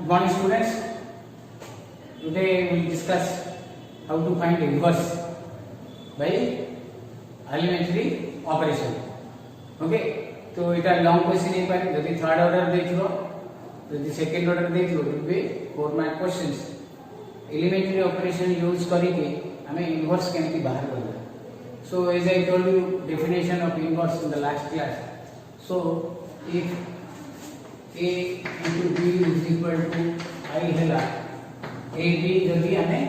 Good morning students. Today we will discuss how to find inverse by elementary operation. Okay, तो इटा long question नहीं पारे यदि third order देखियो यदि सेकंड ऑर्डर देखियो it will be 4 mark questions. Elementary operation use करके हमें इनवर्स केमती बाहर करना. So as I told you definition of inverse in the last class. So if a into b is equal to I Hella a b जदि हमें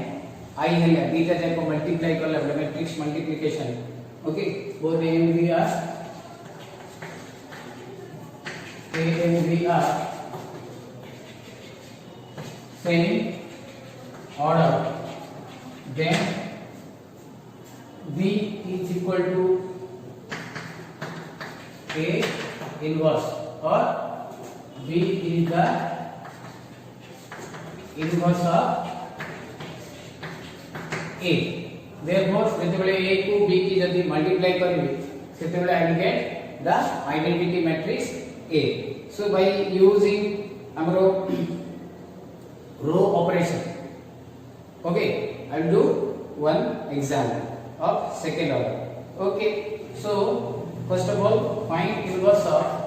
I Hella beta जाको multiply करला matrix multiplication. Okay, both a and b are same order, then b is equal to a inverse or b is the inverse of a. Therefore जेतेबेले a को b की जदि multiply करबी सेतेबेले I will get the identity matrix A. So by using amro row operation, okay, I will do one example of second order. Okay, so first of all find inverse of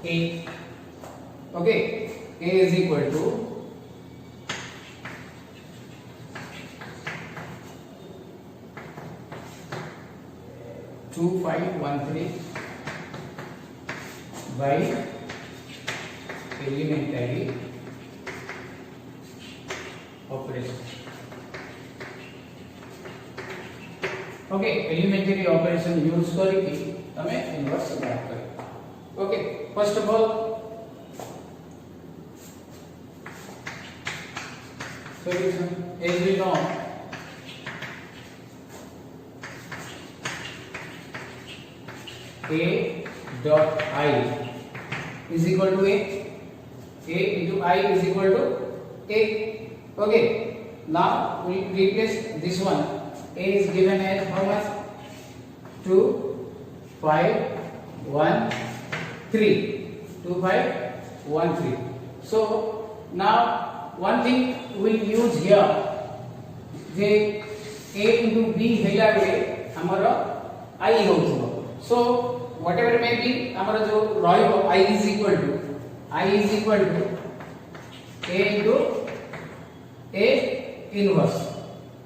A. Okay, A is equal to 2513 by elementary operation. Okay, elementary operation use करके हमें inverse बात करें. Okay, first of all solution as we know a dot I is equal to a into I is equal to a. Okay, now we replace this one. A is given as how much? 2 5 1 3. 2 5 1 3. So now one thing we'll use here J a into b हेला बेले हमरो I होउथबो. So whatever may be हमरो जो रहइबो I is equal to a into a inverse.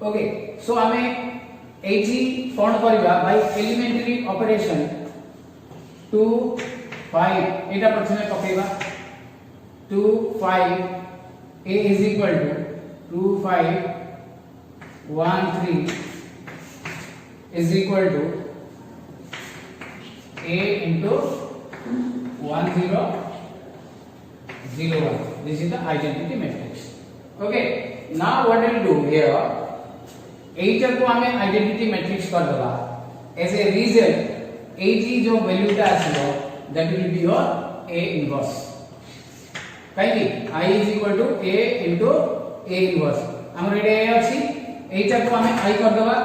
Okay, so हमें एजी कोन करबा by elementary operation 2 5 एटा प्रथमे पकेबा 2 5 a is equal to 2 5 1 3 is equal to a into 1 0 0 1. This is the identity matrix. Okay, now what we'll do here, एटा को हमें identity matrix कर दबा. As a result एजी जो value टा आसीबो that will be your a inverse. काइली I is equal to a into a inverse. हमर एटा a अछि एटा को हमें I कर दबा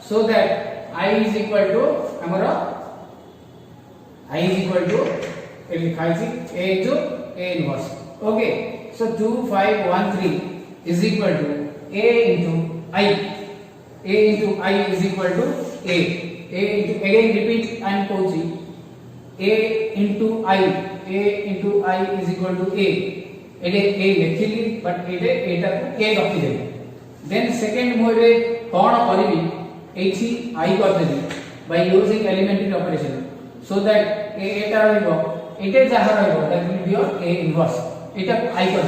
so that I is equal to हमर I is equal to ए लिखाइ छी a into a inverse. Okay, so 2 5 1 3 is equal to a into I. A into I is equal to a into, again repeat I am posing a into I is equal to a. Ete a लिखिली but एटे एटा को a रखि देली. then second मोरे कोन करबी एठी I कर देली by using elementary operation so that a एटा रहइबो एटे जहा रहइबो that will be your a inverse. एटा को I कर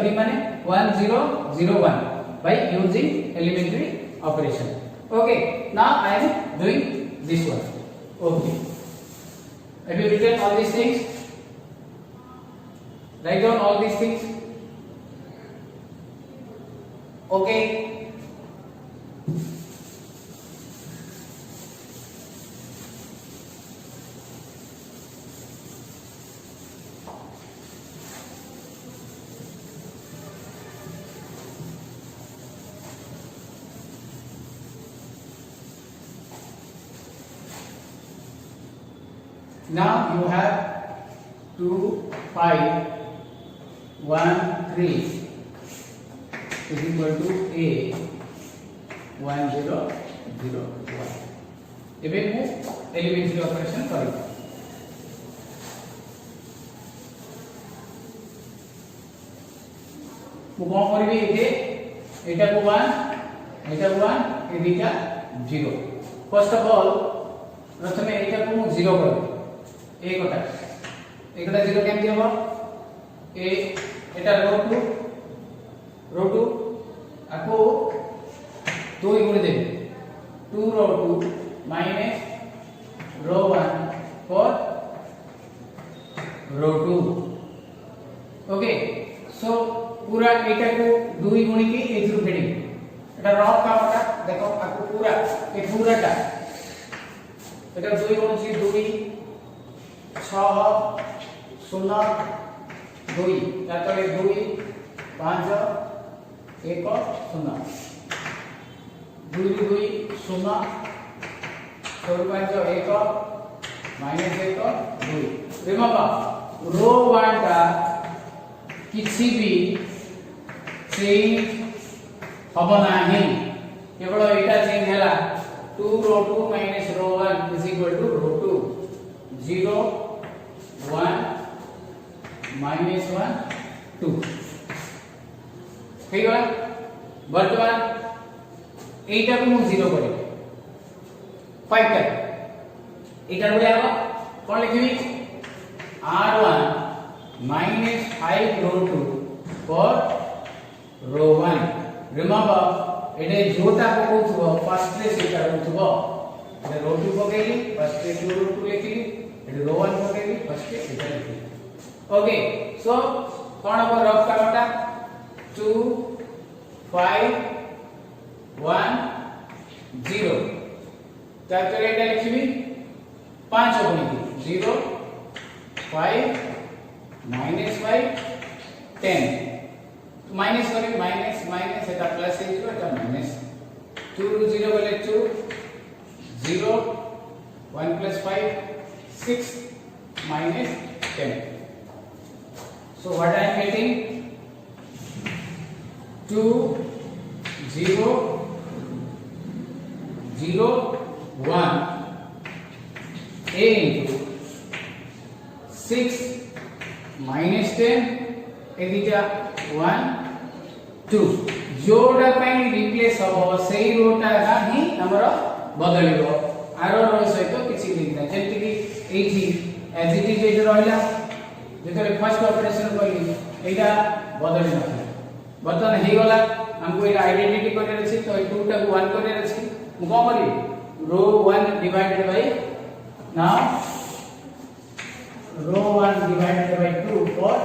दी माने 1 0 0 1 by using elementary operation. Okay, now I am doing this one. Okay, have you written all these things? Write down all these things. Okay, Now you have 2 5 1 3 is equal to a 1 0 0 1. ଏବେ ମୁଁ elementary operation କରିବି। ମୁଁ କଣ କରିବି ଏଠି ଏଟା को 1 एटा 1 ए दिटा 0 first of all प्रथमे एटा को मु 0 करबी ए कोटा एकटा 0 केमति हबो ए एटा रो 2 आको 2 गुणे देबे 2 row 2 minus row 1 for row 2 okay so पूरा एटा को 2 गुणी के एथरु फेडी एटा रफ कामटा देखो आको पूरा ए पूराटा एटा 2 गुणी 2 6 0 2 तातले 2 5 1 0 2 2 0 4 5 1 माइनस 1 2 रिमेंबर रो 1 टा किसी भी चेंज हम नहीं केवल एटा चेंज हैला 2 row 2 minus row 1 is equal to row 2 0 1 minus 1 2 ठीक है वर्तमान एटा को मु 0 करी 5 कर एटा रे आबो कोन लिखिबी r1 minus 5 रो 2 for रो 1 रिमेंबर एडे जोटा पकोथबो फर्स्ट रे सेटा होथबो एडे रो 2 पकेली फर्स्ट रे रो 2 लिखिली एडे रो 1 पकेली फर्स्ट रे सेटा लिखिली ओके सो कोन हो रफ कामटा 2 5 1 0 तापर एटा लिखिबी 5 गुणी 0 5 minus 5 10 माइनस करी माइनस माइनस एटा प्लस है एटा माइनस 2 रू 0 बोले 2 0 1 plus 5 6 minus 10 so what I am getting 2 0 0 1 a into 6 minus 10 एदिटा 1 2 जोडा पई रिप्लेस हो सेही रोटा ही हमर बदलिबो आरो रो सहित किछि लिंक नै जेंति कि एठी एज इट इज एट रहला जेतरे फर्स्ट ऑपरेशन करली एटा बदलि न बर्तन हे गला हमको एटा आइडेंटिटी करे अछि तो 2 टा को 1 करे अछि मु को करी row 1 divided by now row 1 divided by 2 for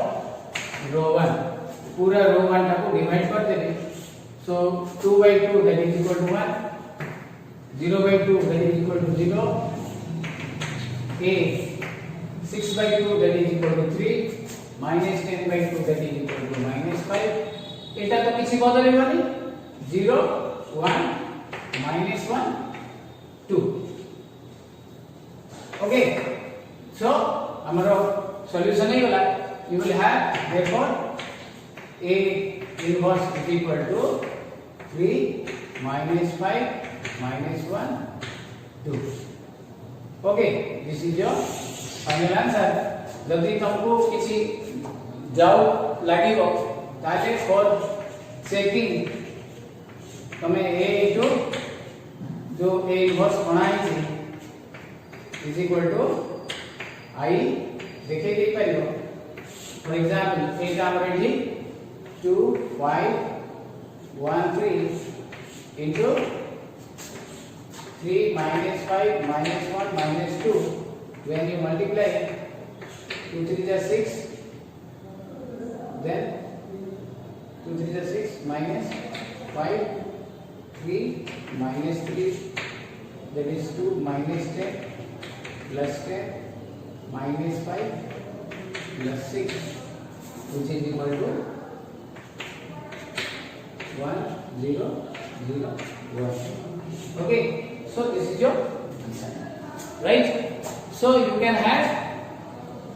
row 1 पूरा रो 1 टा को डिवाइड कर देबे सो 2 by 2 that is equal to 1 0 by 2 that is equal to 0 a 6 by 2 that is equal to 3 minus 10 by 2 that is equal to minus 5 एटा तो किछि बदलिबनी 0 1 minus 1 2 okay so हमरो solution हे गला you will have therefore a inverse is equal to 3 minus 5 minus 1 2 okay this is your final answer जदि तुमको किसी doubt लागिबो ताले for checking तमे a into जो a inverse बनाई थी is equal to I देखे दे परिबो For example, एटा हमरे 2 5 1 3 into 3 minus 5 minus 1 minus 2 when you multiply 2 3 is 6 then 2 3 is 6 minus 5 3 minus 3 that is 2 minus 10 plus 10 minus 5 plus 6 which is equal to 1 0 0 1 okay so this is your answer right so you can have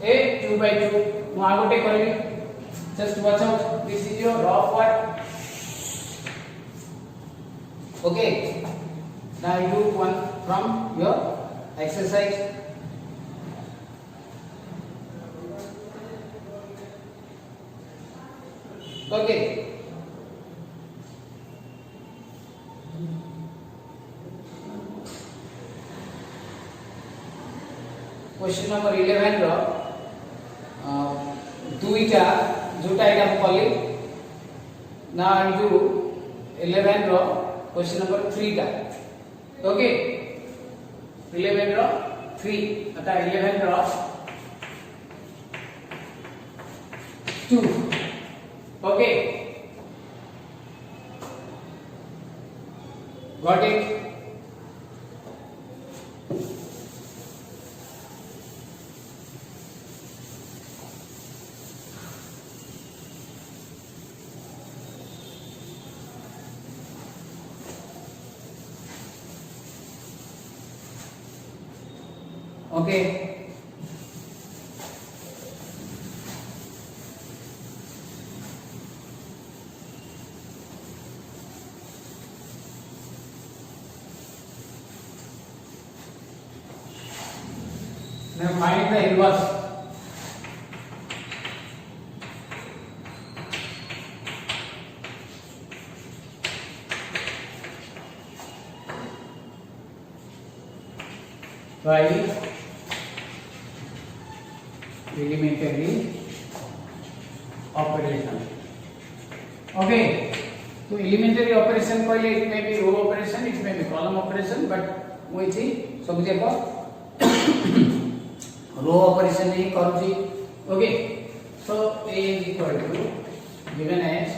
a 2/2 ମୁଁ आ गोटे करबी just watch out this is your rough part okay now you do one from your exercise okay question number 11 रो दुईटा जोटा एटा हम कली ना you 11 row question number 3 टा okay 11 रो 3 अता 11 रो 2 okay got it okay now find the inverse by elementary operation okay तो elementary operation कहले it may be row operation it may be column operation but moi छी सब जको row operation ही करूची okay so a is equal to given as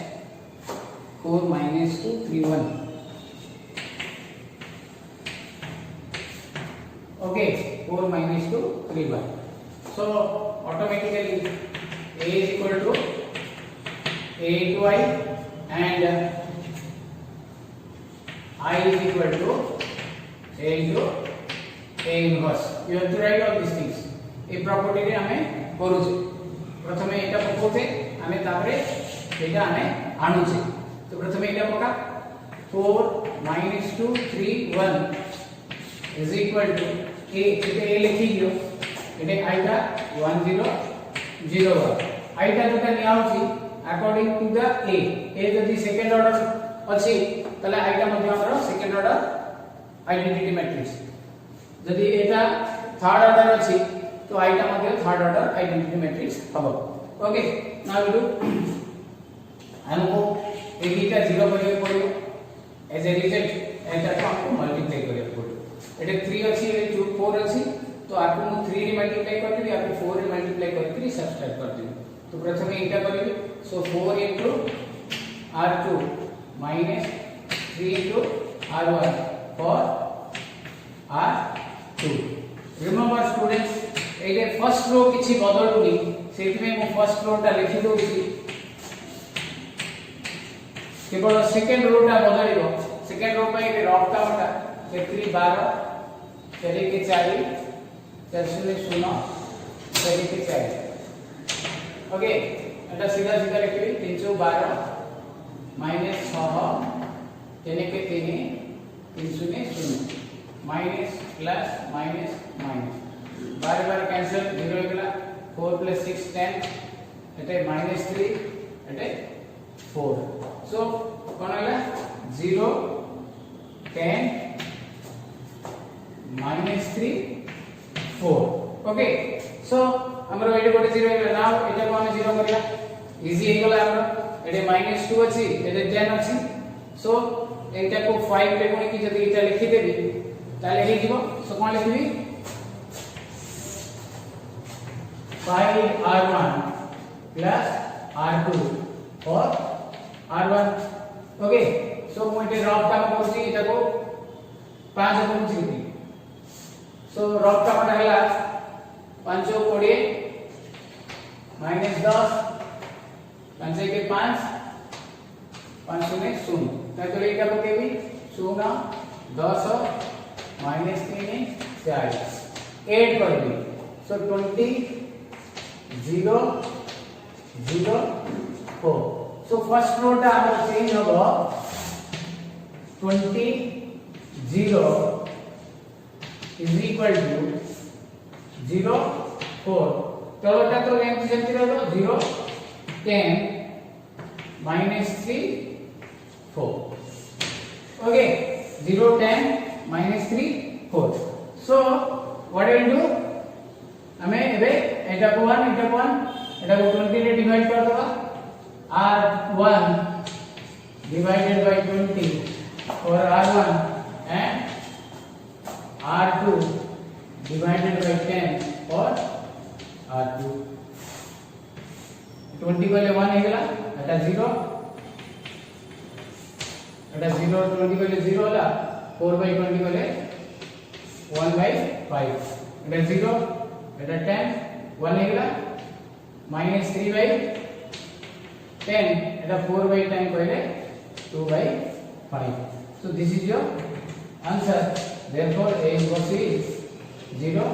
4 minus 2 3 1 okay 4 minus 2 3 1 so automatically a is equal to a into I and I is equal to a into a inverse you have to write all these things a property रे हमें करूचे प्रथमे एटा पकोते हमें तापरे एटा हमें आणुचे तो प्रथमे एटा पका 4 minus 2 3 1 is equal to a Etah a लिखि दियो एटे आइटा 1 0 0 1 आइटा जोटा नि आउची अकॉर्डिंग टू द ए जदी सेकंड ऑर्डर अछि तले आइटा मध्ये हमर सेकंड ऑर्डर आइडेंटिटी मैट्रिक्स जदी एटा थर्ड ऑर्डर अछि तो आइटा मध्ये थर्ड ऑर्डर आइडेंटिटी मैट्रिक्स हबो ओके नाउ वी डू हमको ए बीटा 0 करियो पड़ियो एज ए रिजल्ट एटा को हमको मल्टीप्लाई करियो पड़ियो एटे 3 अछि ए 4 अछि तो आपको मु 3 रे मल्टीप्लाई कर देबी आपको 4 रे मल्टीप्लाई करके सब्ट्रैक्ट कर देबी तो प्रथमे एटा करबी सो 4 into r2 minus 3 into r1 for r2 remember students एटे फर्स्ट रो किछि बदलुनी सेति में मु फर्स्ट रो टा लिखि दोछि केवल सेकंड रो टा बदलिबो सेकंड रो पे रफ काउंटा 3 12 4 के 4 4 0 4 के 4 ओके एटा सीधा सीधा लिखबी 312 माइनस 6 3 के 3 3 0 माइनस प्लस माइनस माइनस बार बार कैंसिल 0 होगला 4 + 6 10 एटे -3 एटे 4 सो कोन हला 0 10 -3 4 ओके सो हमरो एटे गोटे 0 होगला नाउ एटा को हम 0 करिया इजी होगला हमरो एटे -2 अछि एटे 10 अछि सो एटा को 5 रे कोन की जदी एटा लिखि देबी ताले हे जीवो सो कोन लिखबी 5r1 plus r2 or r1 okay so मोटे रफ का करछि एटा को 5 को चिकती so रफ का माने हला 5 20 -10 5 के 5 5 में 0 तो एटा पकेबी 0 10 -3 40 8 करबी so 20 0 0 4 सो फर्स्ट रो टा हमर चेंज होबो 20 0 is equal to 0 4 तलोटा तो लेंथ जेमती रहलो 0 10 minus 3 4 okay 0 10 minus 3 4 so what I will do हमें एबे एटा को 1 एटा को 20 रे डिवाइड कर दबा r1 divided by 20 और r1 and r2 divided by 10 और r2 20 को 1 हेगला एटा 0 एटा 0 20 को 0 होला 4 by 20 को 1 by 5 Etah 0 Etah 10 1 हेगला minus 3 by 10 Etah 4 by 10 को 2 by 5 so this is your answer therefore a inverse is 0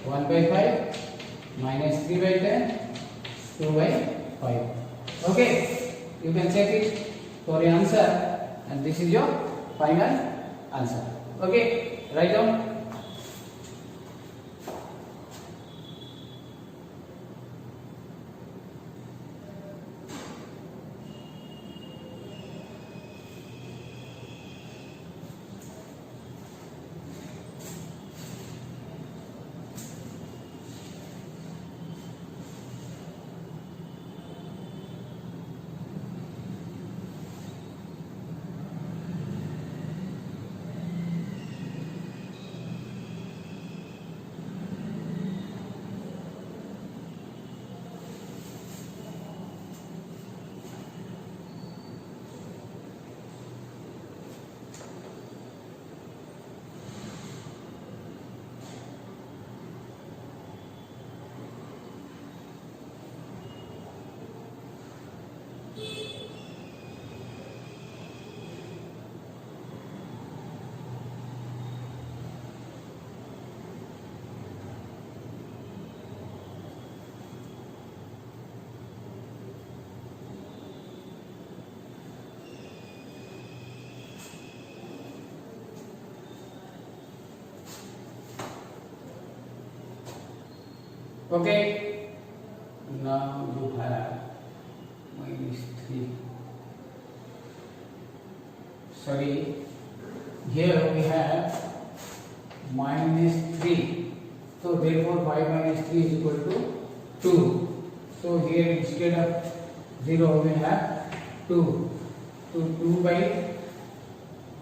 1 by 5 minus 3 by 10 2 by 5 okay you can check it for your answer and this is your final answer okay write down okay now you have minus 3 sorry here we have minus 3 so therefore 5 minus 3 is equal to 2 so here instead of 0 we have 2 so 2 by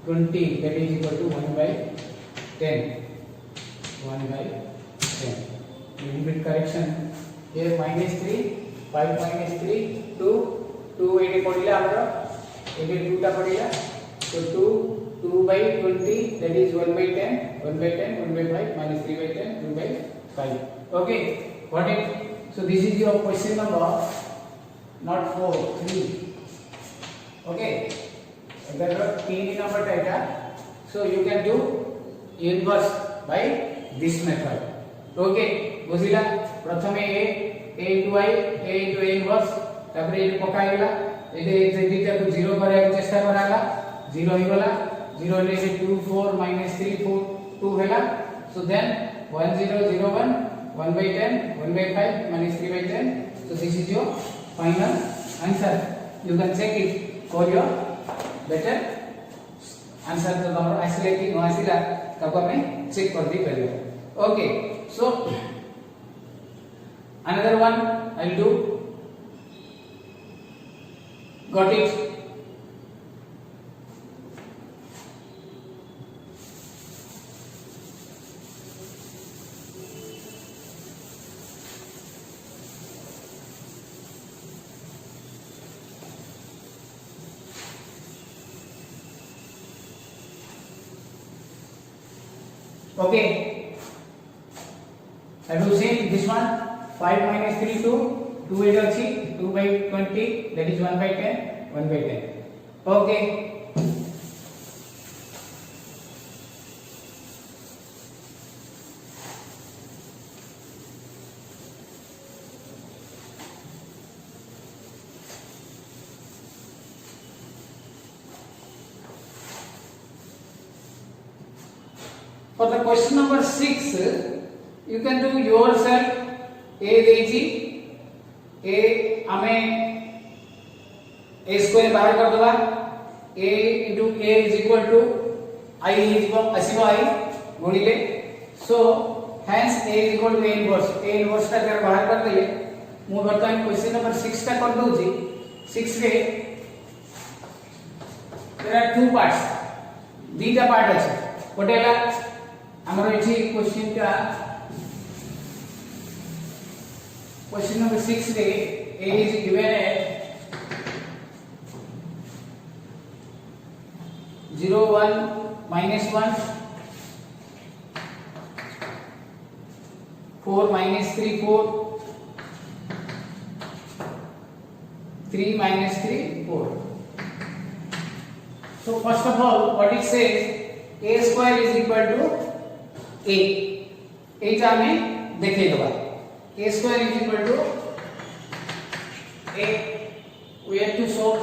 20 that is equal to 1 by 10 1 by 10 little bit correction here minus 3 5 minus 3 2 2 एटे पड़िला हमर एटे 2 टा पड़िला so 2 2 by 20 that is 1 by 10 1 by 10 1 by 5 minus 3 by 10 2 by 5 okay got it so this is your question number not 4 3 okay अगर 3 number टाइटा so you can do inverse by this method okay बुझिला प्रथमे a into I a into a inverse तापर ए पकाइला एते जे दिटा को 0 करे चेष्टा कराला 0 ही गला 0 ले 2 4 minus 3 4 2 हैला so then 1 0 0 1 1 by 10 1 by 5 minus 3 by 10 so this is your final answer you can check it for your better answer तो हमर आसिले कि न आसिला ताको हमें चेक कर दी परियो okay so another one I'll do got it okay have you seen this one 5 minus 3 2 2 8 अछि 2 by 20 that is 1 by 10 1 by 10 okay For the question number 6, you can do yourself. A देजी a हमें a square बाहर कर दवा. A into a is equal to I is equal I गुणिले. So hence a is equal to a inverse. A inverse का अगर बाहर कर दिए, मु वर्तमान क्वेश्चन नंबर 6 का कर दो जी. 6 रे there are two parts. दीटा पार्ट আছে. कोटेला हमरो एठी क्वेश्चन का question number 6 रे a is given at 0 1 minus 1 4 minus 3 4 3 minus 3 4. So first of all what it says, a square is equal to a. एटा हमें देखेगा. A square is equal to a. We have to solve.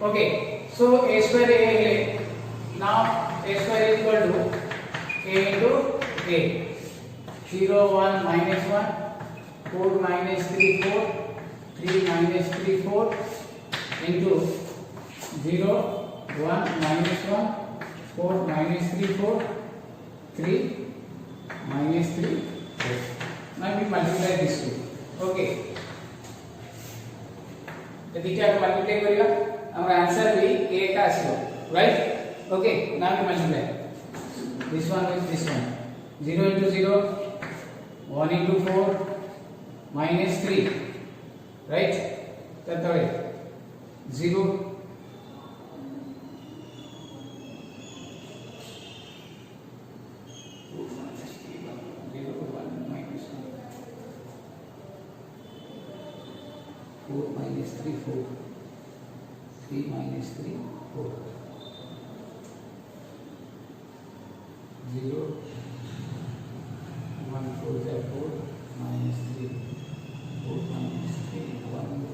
Okay, so a square a है. Now a square is equal to a into a. 0 1 minus 1 4 minus 3 4 3 minus 3 4 into 0 1 minus 1 4 minus 3 4 3 minus 3 4. Now we multiply these two. Okay, यदि क्या multiply करेगा हमारा answer भी a का आएगा, right. Okay, now we multiply this one with this one. 0 into 0 1 into 4 minus 3, right. That way 0 4 minus 3 4 3 minus 3 4 0 1 4 4 minus 3 4 minus 3 1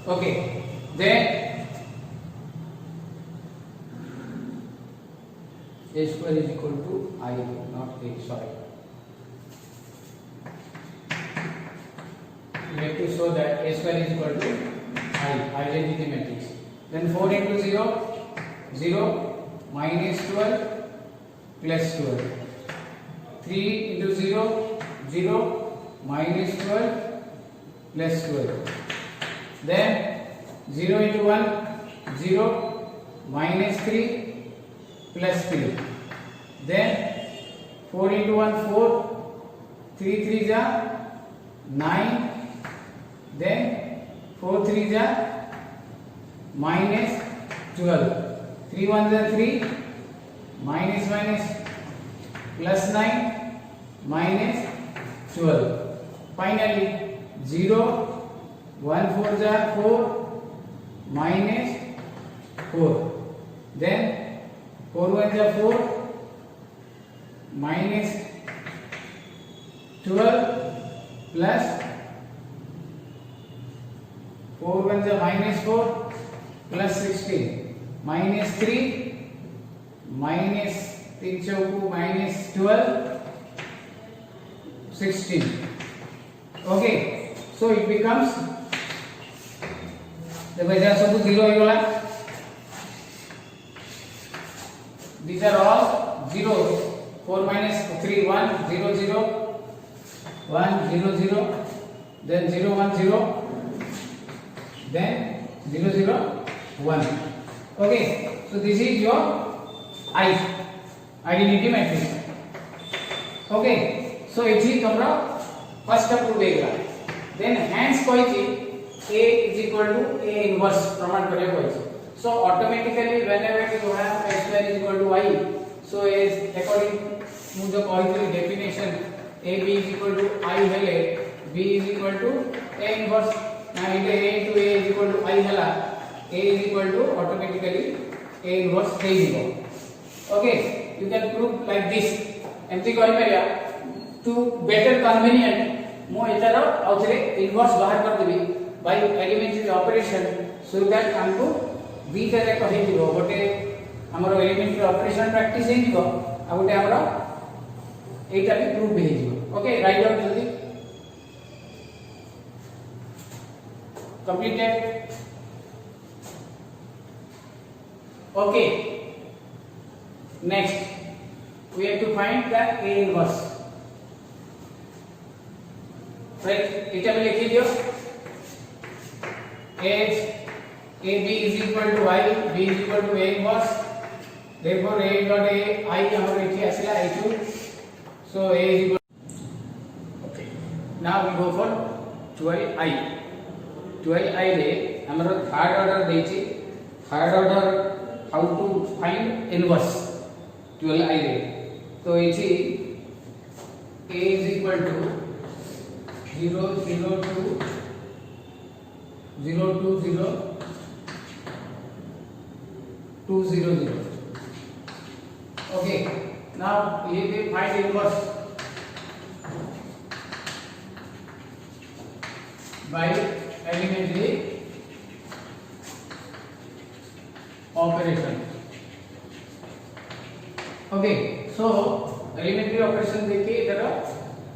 Okay, then a square is equal to I, not a, sorry. We have to show that a square is equal to I, identity matrix. Then 4 into 0 0 minus 12 plus 12. 3 into 0 0 minus 12 plus 12. Then 0 into 1 0 minus 3 plus 3. Then 4 into 1 4 3 3 ja 9. Then 4 3 ja minus 12. 3 1 ja 3 minus minus plus 9 minus 12. Finally 0 1 4 ja 4 minus 4. Then 4 1 ja 4 minus 12 plus 4 1 ja minus 4 plus 16 minus 3 minus 3 चौकू minus 12 16. Okay, so it becomes देखो जरा सब 0 हो गला. These are all zeros. 4 minus 3 1 0 0 1 0 0 then 0 1 0 then 0 0 1. Okay, so this is your identity matrix. Okay, so it is तमरा first step to देगा. Then hence कोई चीज a is equal to a inverse प्रमाण करे कोई चीज. So automatically whenever you have x square is equal to y, so is according मुझे कोई थी definition ab is equal to I हेले b is equal to a inverse. Now into a into a is equal to I Hella a is equal to automatically A inverse हे जीवो okay you can prove like this एमती करि परिया to better convenient मो एतार आउथरे inverse बाहर कर देबी by elementary operation so that हमको बी रे कहि दिबो गोटे हमर एलिमेंटरी ऑपरेशन प्रैक्टिस हे दिबो आ गोटे हमर एटा भी प्रूफ हे दिबो ओके राइट डाउन जल्दी completed okay next we have to find the A inverse right एटा में लिखि दियो as AB is equal to I B is equal to A inverse therefore A dot A I हमर एठी आसिला I2 so A is equal okay now we go for 12I 12I रे हमर third order देछि third order how to find inverse 12I रे तो एठी A is equal to 0 0 2 0 2 0 2 0 0 okay now ये भी find inverse by elementary operation okay so elementary operation देखिए इधर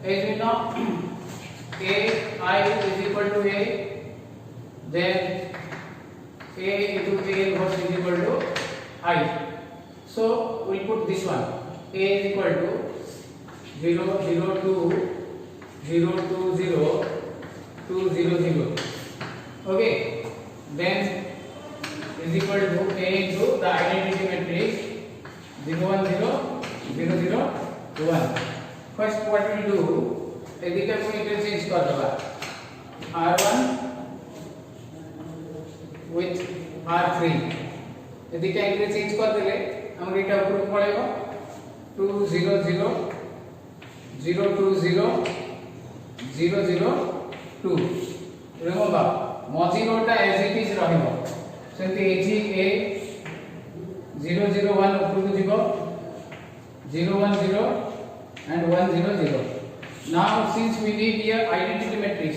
as we know A I is equal to A then A into A inverse is equal to I so we will put this one A is equal to 0 0 2 0 2 0 2 0 0 okay then is equal to A into the identity matrix 0 1 0 0 0 1 first what we do एदिका को interchange कर दबा R1 with R3 एदिका interchange कर देले हमर एटा ऊपर पळेबो 2 0 0 0 2 0 0 0 2 remember मझी रोटा as it is रहइबो सेंति एजी A 0 0 1 ऊपर को जीवो 0 1 0 and 1 0 0 now since we need here identity matrix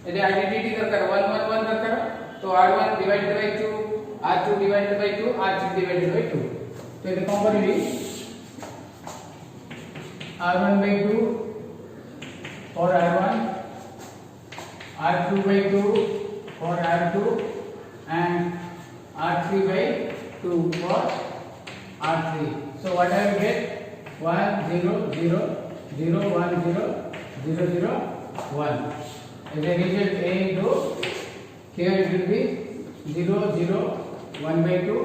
यदि identity दरकार 1 1 1 दरकार तो r1 divided by 2 r2 divided by 2 r3 divided by 2 तो ये कौन करिबी r1 by 2 for r1 r2 by 2 for r2 and r3 by 2 for r3 so what I will get 1 0 0 0 1 0 0 0 1 as a result A into here it will be 0 0 1 by 2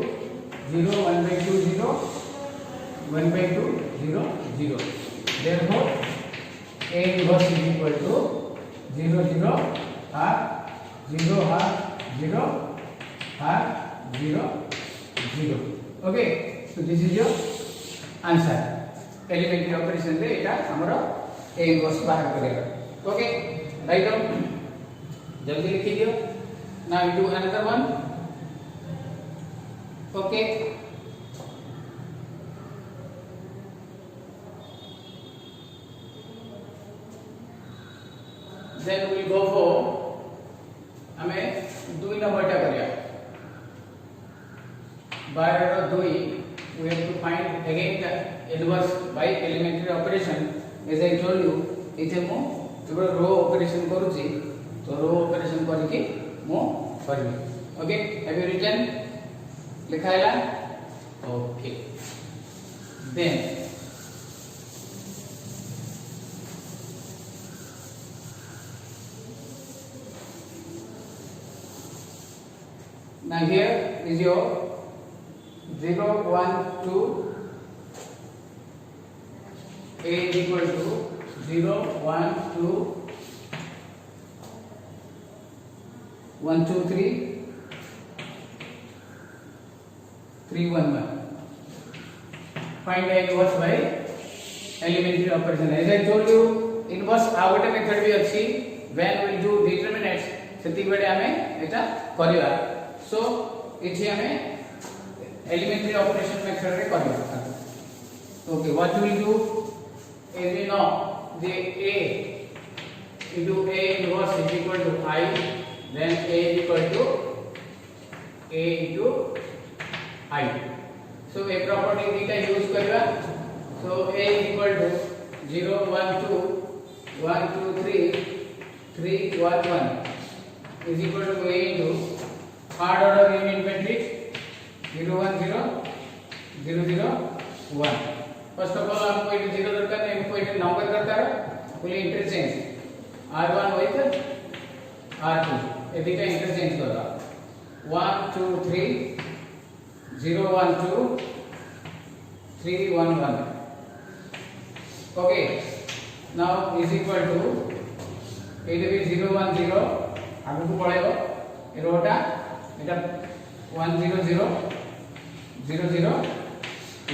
0 1 by 2 0 1 by 2 0 0 therefore A inverse is equal to 0 0 half 0 half 0 half 0 0 okay so this is your answer elementary operation रे एटा हमरो A inverse बाहर करेगा okay write down जल्दी लिख दियो now we do another one okay then we go for हमें 2 number टा करिया 12 रो 2 we have to find again the inverse by elementary operation as I told you इथे मो केवल रो ऑपरेशन करूची तो रो ऑपरेशन करके मो करबी ओके हैव यू रिटन लिखायला okay then now here is your 0 1 2 A is equal to 0 1 2 1 2 3 3 1 1 find the inverse by elementary operation as I told you inverse out method भी अछि when we do determinants सेति बेले हमें एटा करिवा सो इछि हमें elementary operation method रे करबा okay what we will do as we know the a into a inverse is equal to I then a is equal to a into I so a property dita use करबा so a is equal to 0 1 2 1 2 3 3 1 1 is equal to a into third order unit matrix 0 1 0 0 0 1 first of all आपको ये 0 दरकार नहीं हमको ये number दरकार fully interchange r1 with r2 ये दुटा इंटरचेंज करबा 1 2 3 0 1 2 3 1 1 okay now is equal to ये भी 0 1 0 आगे को पड़ेगा ये रोटा এটা 1 0 0 0 0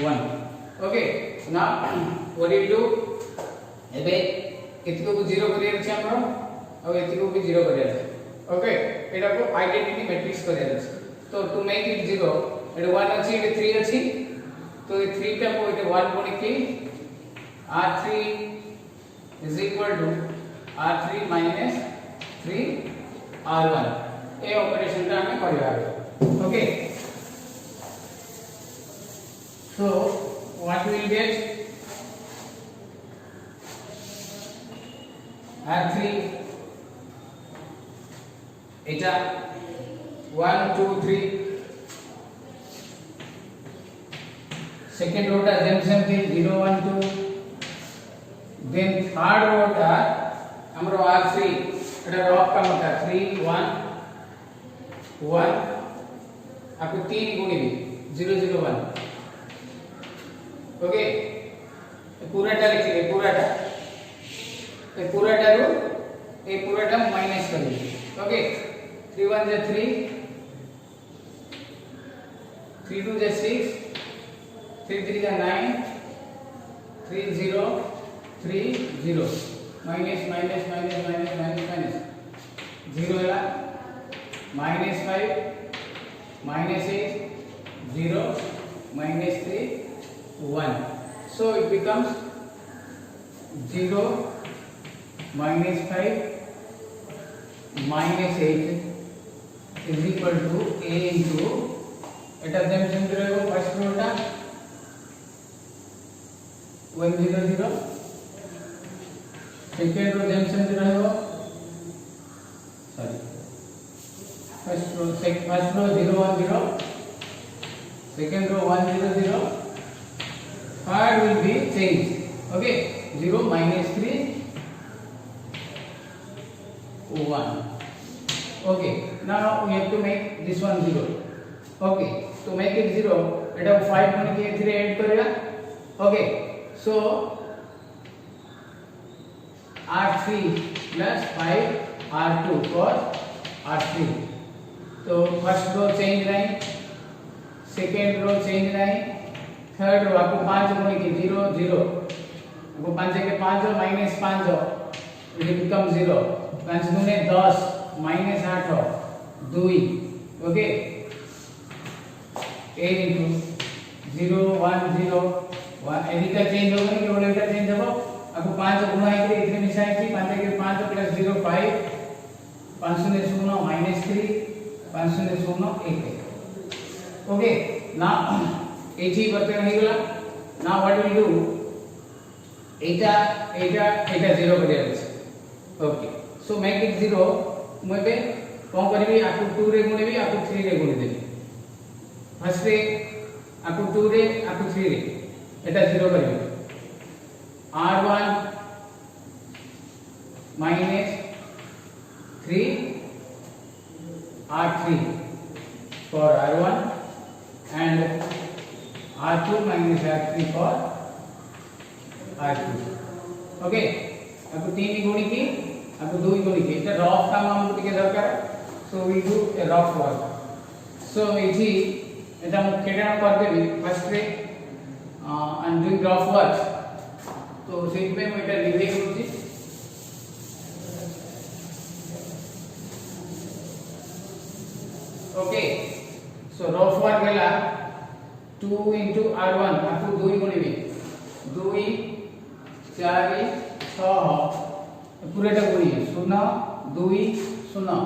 1 okay now what do you do एबे एतिको को 0 करिया अछि हमरो और एतिको भी 0 करिया अछि ओके एटा को आइडेंटिटी मैट्रिक्स करिया अछि तो टू मेक इट 0 एटा 1 अछि एटा 3 अछि तो ये 3 टा को एटा 1 कोनी की r3 is equal to r3 minus 3 r1 A operation टा हमें करिया okay so what we will get r3 eta 1 2 3 second row ta same thing 0 1 2 then third row ta हमरो r3 एटा रॉक का मतलब 3 1 1 आपको 3 गुणी भी 0 0 1 ओके पूराटा लिखिए पूराटा रो ए पूराटा माइनस कर दीजिए ओके 3 1 जा 3 3 2 जा 6 3 3 जा 9 3 0 3 0 minus minus minus minus minus minus 0 है minus 5 minus 8 0 minus 3 1 so it becomes 0 minus 5 minus 8 is equal to a into eta assumption रहेगा फर्स्ट रो टा 1 0 0 सेकंड रो assumption रहेगा sorry first row 0 1 0 second row 1 0 0 third will be changed okay 0 minus 3 1 okay now we have to make this one 0 okay to make it 0 eta 5 मन के 3 add करेगा okay so r3 plus 5 r2 for r3 तो first row change नहीं second row change नहीं third row आपको 5 गुणे की 0 0 आपको 5 के 5 माइनस 5 इट बिकम 0 5 गुणे 10 माइनस 8 2 ओके 8 into 0 1 0 1 एडिका चेंज होगा नहीं केवल एडिका चेंज होगा आपको 5 गुणा है इतने मिसाई थी 5 के 5 प्लस 0 5 5 ने 0 माइनस 3 5 ने 0 1 ओके नाउ एठी बर्तन हो गला नाउ व्हाट विल डू एटा 0 करिया अछि ओके सो मेक इट 0 मबे कोन करबी आपको 2 रे गुणे भी आपको 3 रे गुणे देबी फर्स्ट रे आपको 2 रे आपको 3 रे एटा 0 करबी r1 minus 3 r3 for r1 and r2 minus r3 for r2 okay आपको 3 गुणी की आपको 2 गुणी की এটা রফ কাম আমাদের টিকে দরকার so we do a rough work so এটি এটা আমি কেটে করে দেবি ফার্স্ট রে I am doing rough work তো সেইভাবে আমি এটা লিখে করছি ओके सो रफ वर्क हैला 2 into r1 आपको 2 गुणिबे 2 4 6 पूराटा गुणिए 0 2 0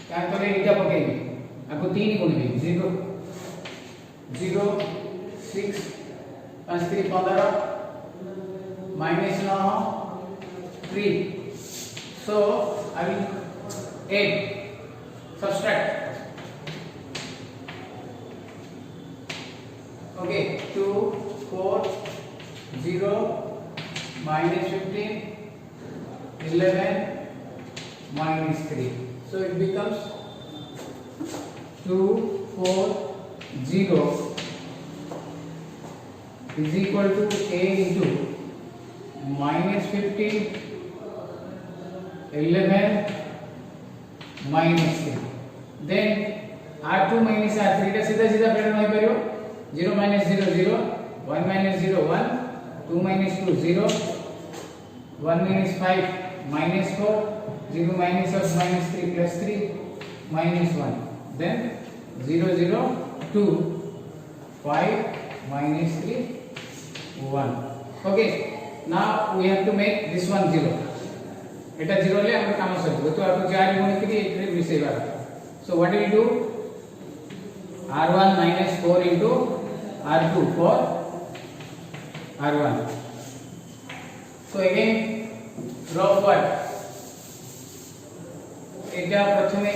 कैंसल एटा पकेबे आपको 3 गुणिबे 0 0 6 5 3 15 minus 9 3 so I will add subtract okay 2 4 0 minus 15 11 minus 3 so it becomes 2 4 0 is equal to a into minus 15 11 minus 3 then r2 minus r3 टा सीधा सीधा पैटर्न होई परियो 0 minus 0 0 1 minus 0 1 2 minus 2 0 1 minus 5 minus 4 0 minus of minus 3 plus 3 minus 1 then 0 0 2 5 minus 3 1 okay now we have to make this one 0 eta 0 ले हमर काम sir तो आपको 4 गुणित के एक विषय बात so what do we do r1 minus 4 into r2 for r1 so again draw what eta प्रथमे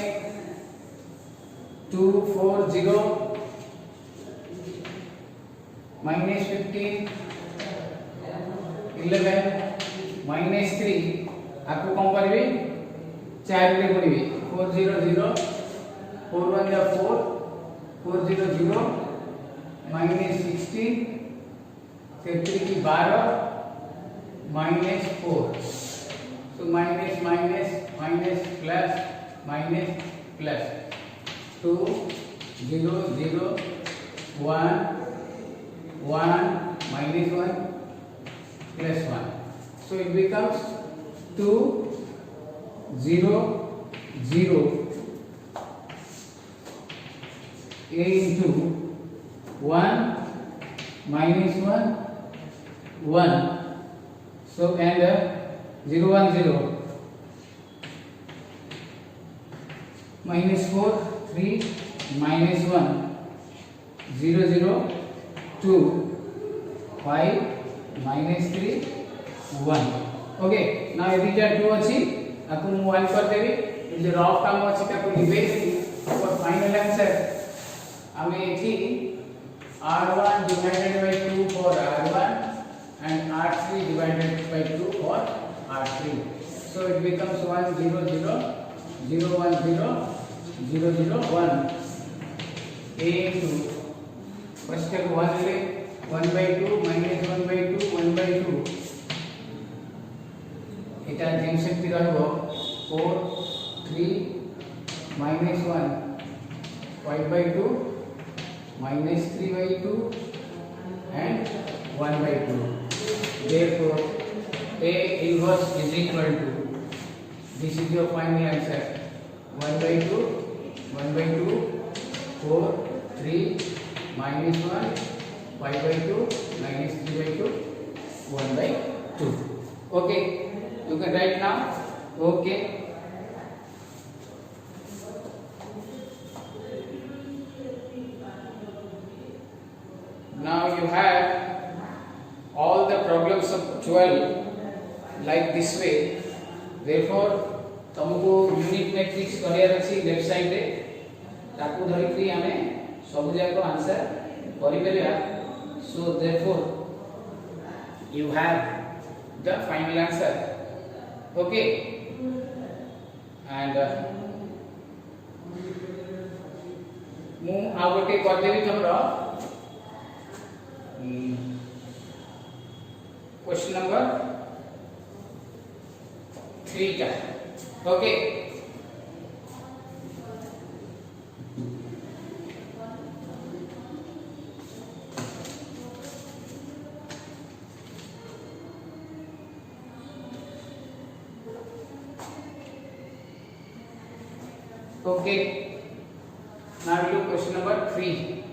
2 4 0 minus 15 11 minus 3 आपको कौन करबे 4 रे गुणिबे 4 0 0 4 1 जा 4 4 0 0 minus 16 3 की 12 minus 4 so minus minus minus plus minus plus 2 0 0 1 1 minus 1 plus 1 so it becomes 2 0 0 a into 1 minus 1 1 so and 0 1 0 minus 4 3 minus 1 0 0 2 5 minus 3 1 okay ना यदि जा 2 अछि आपको मु 1 कर देबी जे रफ काम अछि ताको लिबे और फाइनल आंसर हमें एथि r1 divided by 2 for r1 and r3 divided by 2 for r3 so it becomes 1 0 0 0 1 0 0 0 1 a into first 1 ले 1 by 2 minus 1 by 2 1 by 2 এটা যেন শক্তি রইব 4 3 minus 1 5 by 2 minus 3 by 2 and 1 by 2 therefore a inverse is equal to this is your final answer 1 by 2 1 by 2 4 3 minus 1 5 by 2 minus 3 by 2 1 by 2 okay you can write now okay now you have all the problems of 12 like this way therefore तुमको unit matrix career अछि left side रे ताकू धरि कि हमें सब जाको answer करि परिया so therefore you have the final answer okay and मु आ गोटे कर देबी तमरो क्वेश्चन नंबर 3 का okay okay now we do question number 3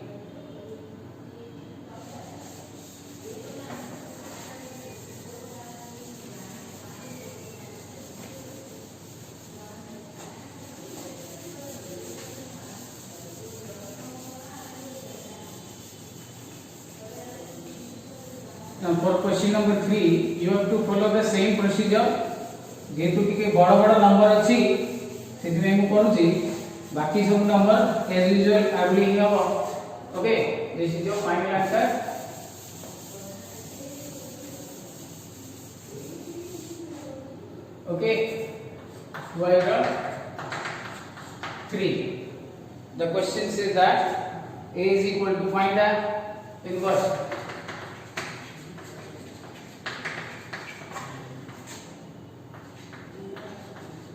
Now for question number 3 you have to follow the same procedure. जेतु टिके बड़ बड़ नंबर अछि सेति में मु करूची बाकी सब नंबर एज यूजुअल आबली ही हो. Okay this is your final answer. Okay well done. 3 the question says that a is equal to find the inverse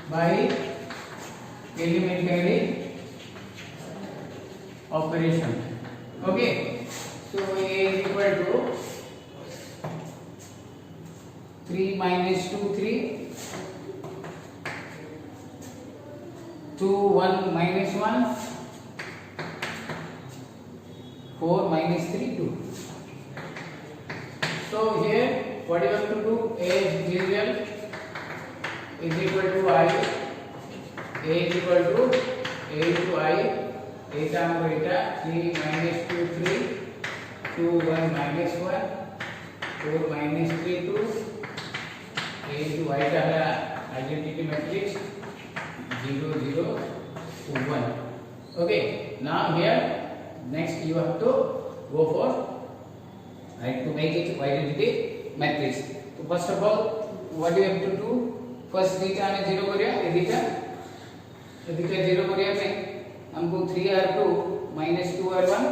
by elementary operation. Okay, so a is equal to 3 minus 2 3, 2 1 minus 1, 4 minus 3 2. So here what you have to do, a is usual is equal to I, a is equal to a into I, eta number eta 3 minus 2 3, 2 1 minus 1, 4 minus 3 2, a into I का है identity matrix 0 0 1. Okay, now here next you have to go for to make it identity matrix. So first of all what you have to do, first दीटा में 0 करिया, ए दीटा 0 करिया में हमको 3r2 minus 2r1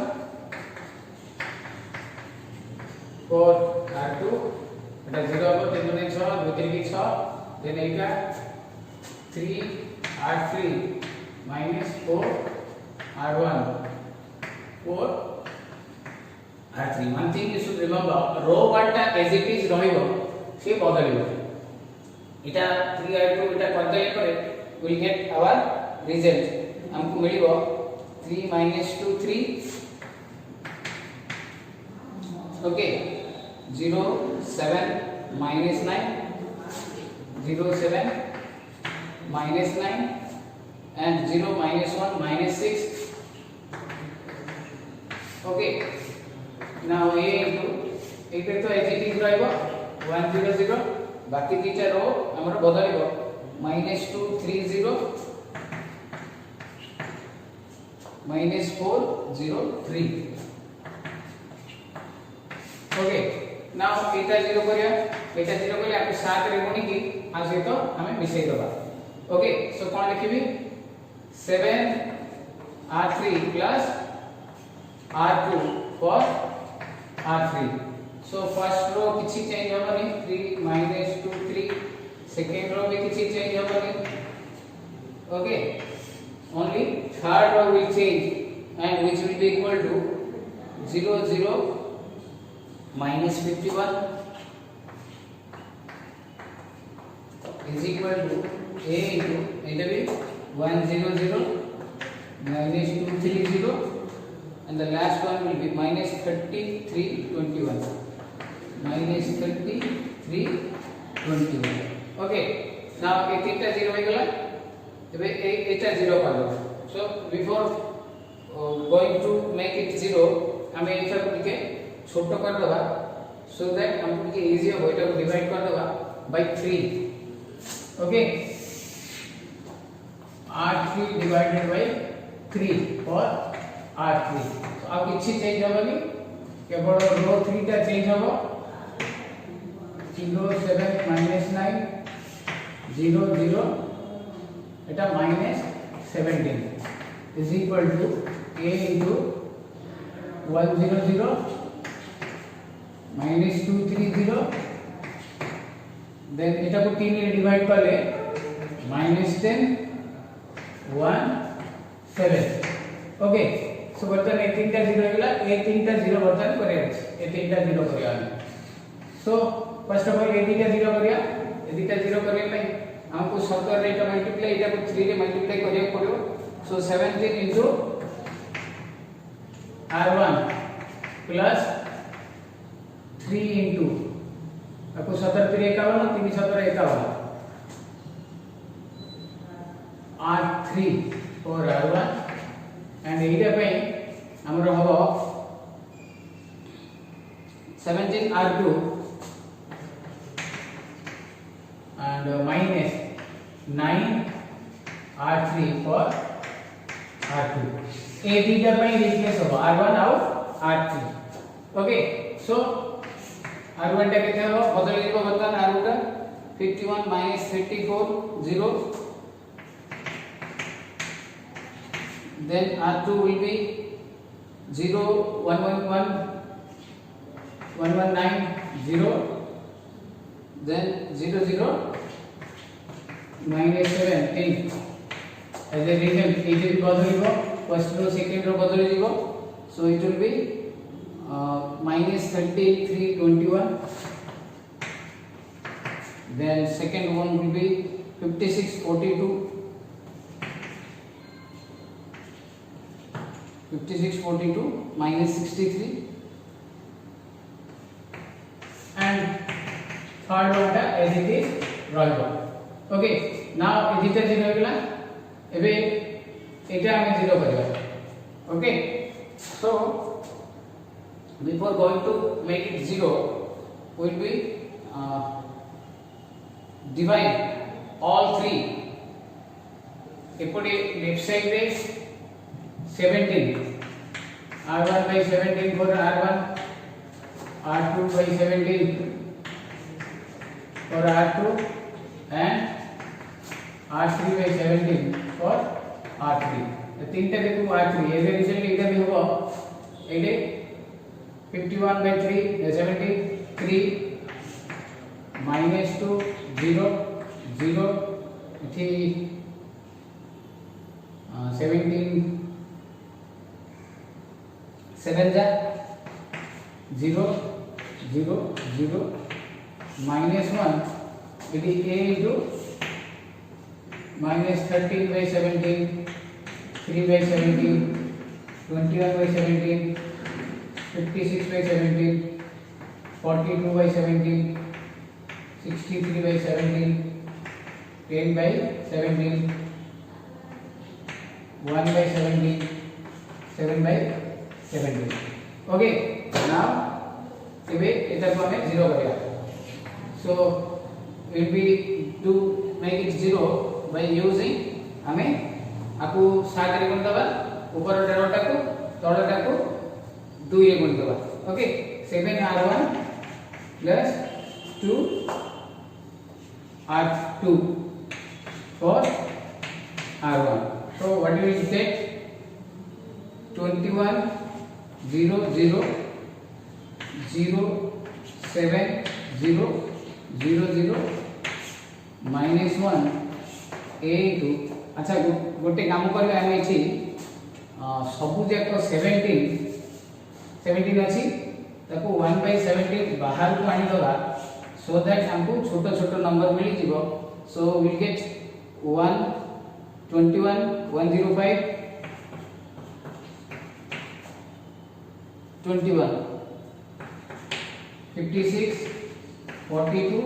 4r2 এটা 0 হবে 3 গুণে 6 2 3 6 দেন এইটা 3r3 minus 4r1 4r3. one thing you should remember, row part as it is रहिबो से बदलिबो. इटा 3r2 इटा करदेले परे विल गेट आवर रिजल्ट. हमको मिलिबो 3 minus 2 3. Okay 0 7 minus 9, 0 7 minus 9 and 0 minus 1 minus 6. Okay, now a into एटा तो as it is रहइबो 1 0 0. बाकी दीटा रो हमर बदलिबो -2 3 0 -4 0 3. ओके नाउ एटा 0 करिया, एटा 0 करिया आपको 7 रे गुणी की आ से तो हमें मिसई दबा. Okay so cone लिखिबी 7 r3 plus r2 for r3. So first row किछि चेंज होबनी 3 minus 2 3, second row में किछि change होबनी. Okay, only third row will change and which will be equal to 0 0 minus 51 is equal to a into it will be 1 0 0 minus 2 3 0 and the last one will be minus 33 21. minus 33 21. Okay, now ए तीनटा 0 हो गेला. एबे एटा 0 कर दो. So before going to make it 0 हमें एटा के छोटो कर दबा so that हमको के इजी हो एटा को डिवाइड कर दबा by 3. Okay, r3 divided by 3 or r3. So अब किछि चेंज होबनी, केवल रो 3 टा चेंज होबो 0 7 minus 9 0 0 eta minus 17 is equal to a into 1 0 0 minus 2 3 0 then eta को 3 रे डिवाइड कर ले minus 10 1 7. ओके सो बर्तन ए तीनटा 0 होला, ए तीनटा 0 बर्तन करे अछि, ए तीनटा 0 करिया. सो फर्स्ट ऑफ ऑल ए दीटा 0 करिया, ए दीटा 0 करले पे हमको 17 रे एटा मल्टीप्लाई एटा को 3 रे मल्टीप्लाई करिया पड़ो. सो 17 into r1 plus 3 into आपको 17 3 51 3 17 51 r3 और r1 एंड एटा पे हमरो हबो 17 R2 and minus 9 R3 for R2 ए दीटा ପାଇଁ रिप्लेस हो R1 और R3 ओके सो R1 टा केते हो बदल दिबो बर्तन R1 टा 51 minus 34 0 then R2 will be 0 111 119 0 then 0 0 minus 17 as a reason it will बदलिबो first row second रो बदली दिबो so it will be minus 33 21 then second one will be 56 42 56 42 minus 63 and third one टा as it is ରହିबो okay now एदिटा 0 गेला एबे एटा हमें 0 करबा okay so before going to make it 0 will be divide all three एपटे left side रे 17 r1 by 17 for r1 r2 by 17 for r2 and r3 by 17 for r3 तीनटा देखो r3 ए रिजल्ट एटा भी होबो एटे 51 by 3 73 minus 2 0 0 इथि 17 7 जा 0 0 0 minus 1 it is a into minus 13 by 17 3 by 17 21 by 17 56 by 17 42 by 17 63 by 17 10 by 17 1 by 17 7 by 17 okay now एबे एटा को हमें 0 करिया so it will be to make it 0 by using हमें आपको start रे कोन दबा ऊपर डेरोटा को तळटा को 2 रे कोन दबा okay 7r1 plus 2 r2 for r1 so what you will get 21 0 0 0 7 0 0 0 minus 1 a into अच्छा गोटे काम करबे हम एठी सबु जाक 17 अछि ताको 1/17 बाहर को आनी दबा so that हमको छोटो छोटो नंबर मिली जीवो so we'll get 1 21 105 21 56 42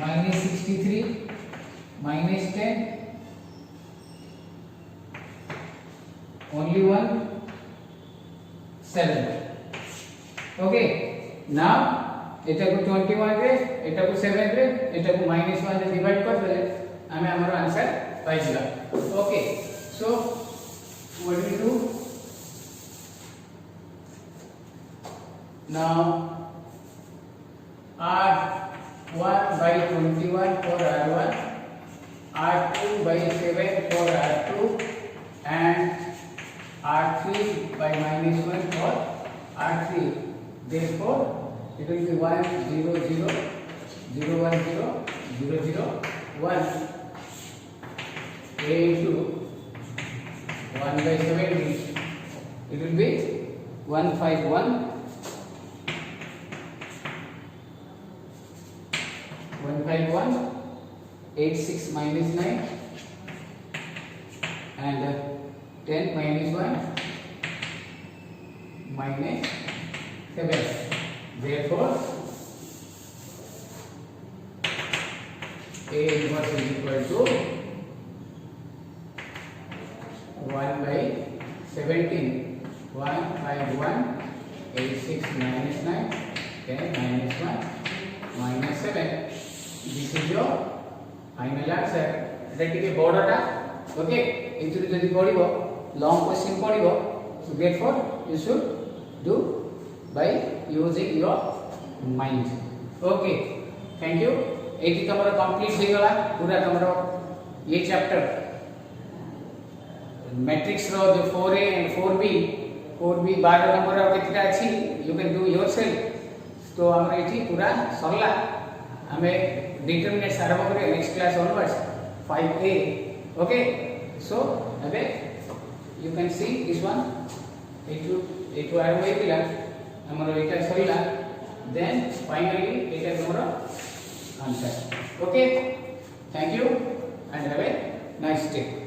minus 63 minus 10 only 1 7 okay now एटा को 21 रे एटा को 7 रे एटा को -1 रे डिवाइड कर देले हमें हमर आंसर पाइ जिला okay so what we do now r1 by 21 for r1 r2 by 7 for r2 and r3 by -1 for r3 therefore it will be 1 0 0 0 1 0 0 0 1 a into 1 by 17 it will be 151 151 86 minus 9 and 10 minus 1 minus 7 therefore A inverse is equal to 1 by 17 151 86 minus 9 10 minus 1 minus 7. This is your final answer. That is a border. Okay. If you do long question, so therefore you should do by using your mind. Okay. Thank you. एटी तमरो complete हो गला पूरा तमरो ये chapter matrix रो जो 4a and 4b 12 number रो केतिटा अछि you can do yourself तो हमरा एठी पूरा सरला हमें डिटरमिनेंट्स आरंभ करे next class onwards 5a okay so अबे you can see this one एटू आरंभ होइला हमरो एटा सरला then finally Etah तमरो answer. Okay, thank you and have a nice day.